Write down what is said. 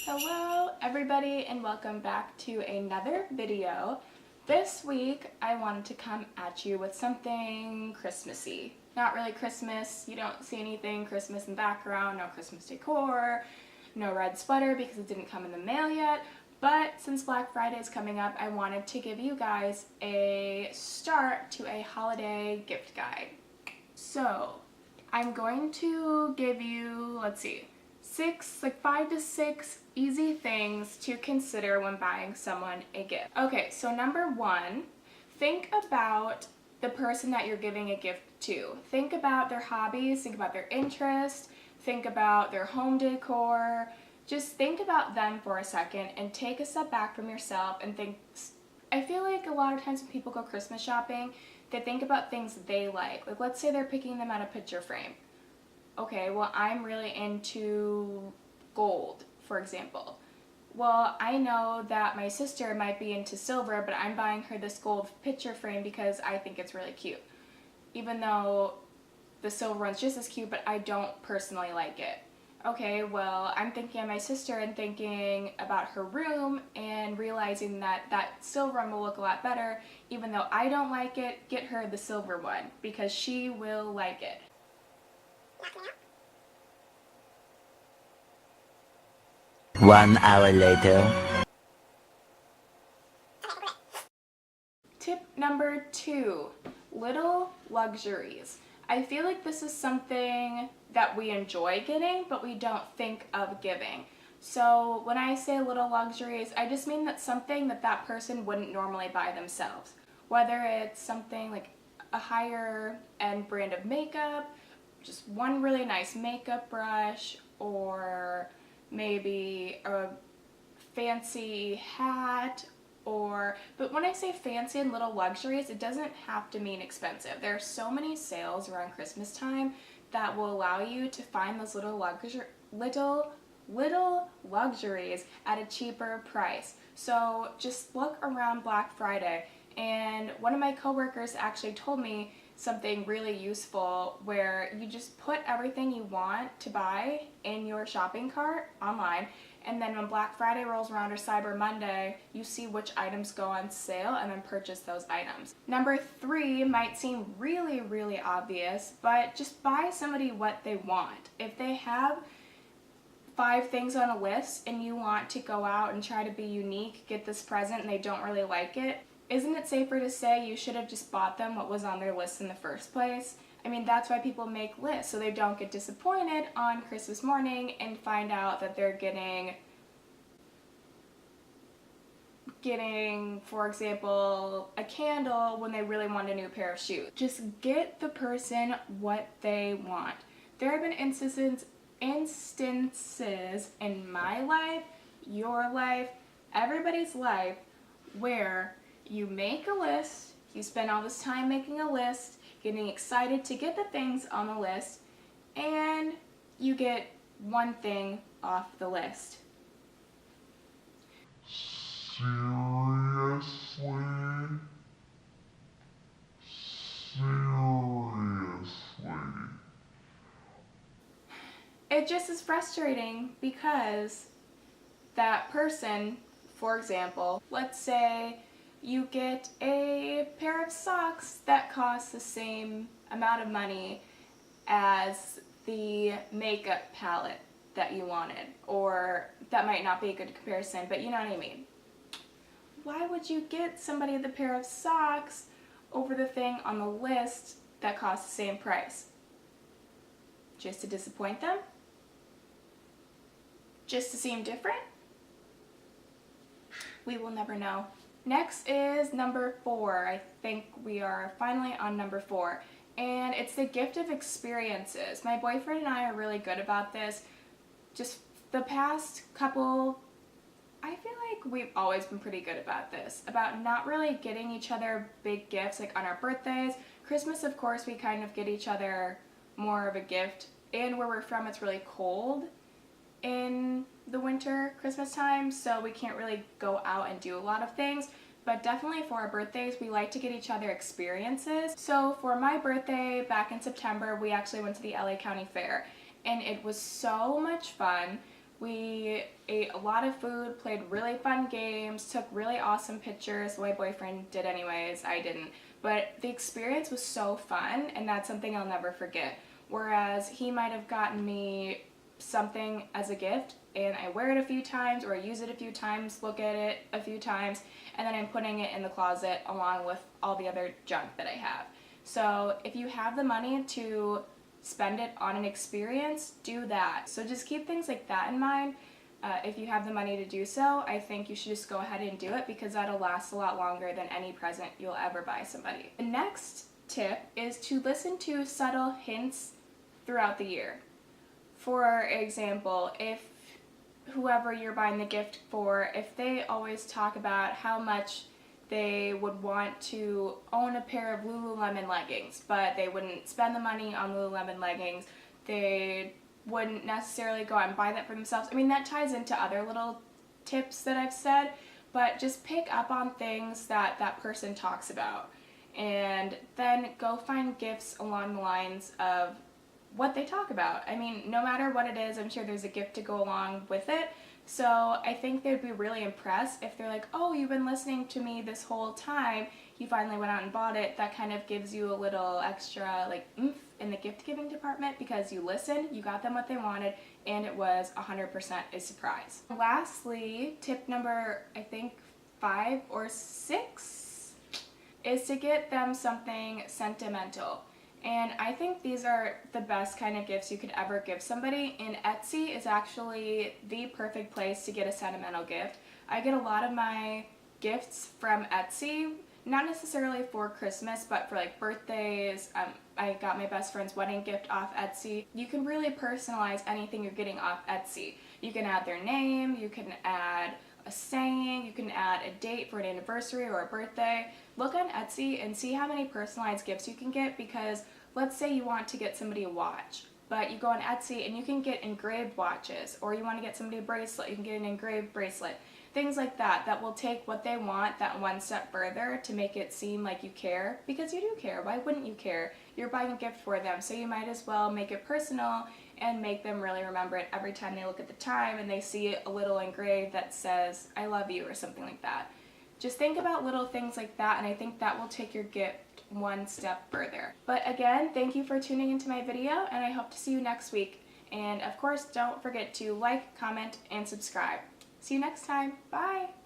Hello everybody and welcome back to another video. This week I wanted to come at you with something Christmassy. Not really Christmas, you don't see anything Christmas in the background, no Christmas decor, no red sweater because it didn't come in the mail yet, but since Black Friday is coming up, I wanted to give you guys a start to a holiday gift guide. So, I'm going to give you, let's see, 5 to 6 easy things to consider when buying someone a gift. Okay, so number 1, think about the person that you're giving a gift to. Think about their hobbies, think about their interests, think about their home decor. Just think about them for a second and take a step back from yourself and think. I feel like a lot of times when people go Christmas shopping, they think about things they like. Like, let's say they're picking them out a picture frame. Okay, well, I'm really into gold, for example. Well, I know that my sister might be into silver, but I'm buying her this gold picture frame because I think it's really cute. Even though the silver one's just as cute, but I don't personally like it. Okay, well, I'm thinking of my sister and thinking about her room and realizing that that silver one will look a lot better. Even though I don't like it, get her the silver one because she will like it. 1 hour later. Tip number 2, little luxuries. I feel like this is something that we enjoy getting, but we don't think of giving. So when I say little luxuries, I just mean that something that that person wouldn't normally buy themselves. Whether it's something like a higher end brand of makeup, just one really nice makeup brush, or maybe a fancy hat, but when I say fancy and little luxuries, it doesn't have to mean expensive. There are so many sales around Christmas time that will allow you to find those little luxuries at a cheaper price. So just look around Black Friday, and one of my coworkers actually told me something really useful where you just put everything you want to buy in your shopping cart online, and then when Black Friday rolls around or Cyber Monday, you see which items go on sale and then purchase those items. Number 3 might seem really, really obvious, but just buy somebody what they want. If they have 5 things on a list and you want to go out and try to be unique, get this present, and they don't really like it, isn't it safer to say you should have just bought them what was on their list in the first place? I mean, that's why people make lists, so they don't get disappointed on Christmas morning and find out that they're getting, for example, a candle when they really want a new pair of shoes. Just get the person what they want. There have been instances in my life, your life, everybody's life, where you make a list, you spend all this time making a list, getting excited to get the things on the list, and you get one thing off the list. Seriously? It just is frustrating because that person, for example, let's say you get a pair of socks that cost the same amount of money as the makeup palette that you wanted, or that might not be a good comparison, but you know what I mean. Why would you get somebody the pair of socks over the thing on the list that costs the same price? Just to disappoint them? Just to seem different? We will never know. Next is number 4. I think we are finally on number 4. And it's the gift of experiences. My boyfriend and I are really good about this. Just the past couple, I feel like we've always been pretty good about this. About not really getting each other big gifts like on our birthdays. Christmas, of course, we kind of get each other more of a gift. And where we're from, it's really cold in the winter, Christmas time, so we can't really go out and do a lot of things. But definitely for our birthdays, we like to get each other experiences. So for my birthday back in September, we actually went to the LA County Fair, and it was so much fun. We ate a lot of food, played really fun games, took really awesome pictures. My boyfriend did anyways, I didn't. But the experience was so fun, and that's something I'll never forget. Whereas he might have gotten me something as a gift, and I wear it a few times, or I use it a few times, look at it a few times, and then I'm putting it in the closet along with all the other junk that I have. So if you have the money to spend it on an experience, do that. So just keep things like that in mind. If you have the money to do so, I think you should just go ahead and do it, because that'll last a lot longer than any present you'll ever buy somebody. The next tip is to listen to subtle hints throughout the year. For example, if whoever you're buying the gift for, if they always talk about how much they would want to own a pair of Lululemon leggings, but they wouldn't spend the money on Lululemon leggings, they wouldn't necessarily go out and buy that for themselves. I mean, that ties into other little tips that I've said, but just pick up on things that that person talks about, and then go find gifts along the lines of what they talk about. I mean, no matter what it is, I'm sure there's a gift to go along with it. So I think they'd be really impressed if they're like, oh, you've been listening to me this whole time, you finally went out and bought it. That kind of gives you a little extra like oomph in the gift giving department, because you listened, you got them what they wanted, and it was 100% a surprise. Lastly, tip number, I think 5 or 6, is to get them something sentimental. And I think these are the best kind of gifts you could ever give somebody, and Etsy is actually the perfect place to get a sentimental gift. I get a lot of my gifts from Etsy, not necessarily for Christmas, but for like birthdays. I got my best friend's wedding gift off Etsy. You can really personalize anything you're getting off Etsy. You can add their name, you can add a saying, you can add a date for an anniversary or a birthday. Look on Etsy and see how many personalized gifts you can get, because let's say you want to get somebody a watch, but you go on Etsy and you can get engraved watches, or you want to get somebody a bracelet, you can get an engraved bracelet. Things like that, that will take what they want that one step further to make it seem like you care, because you do care. Why wouldn't you care? You're buying a gift for them, so you might as well make it personal and make them really remember it every time they look at the time and they see a little engraved that says, I love you, or something like that. Just think about little things like that, and I think that will take your gift one step further. But again, thank you for tuning into my video, and I hope to see you next week. And of course, don't forget to like, comment, and subscribe. See you next time. Bye!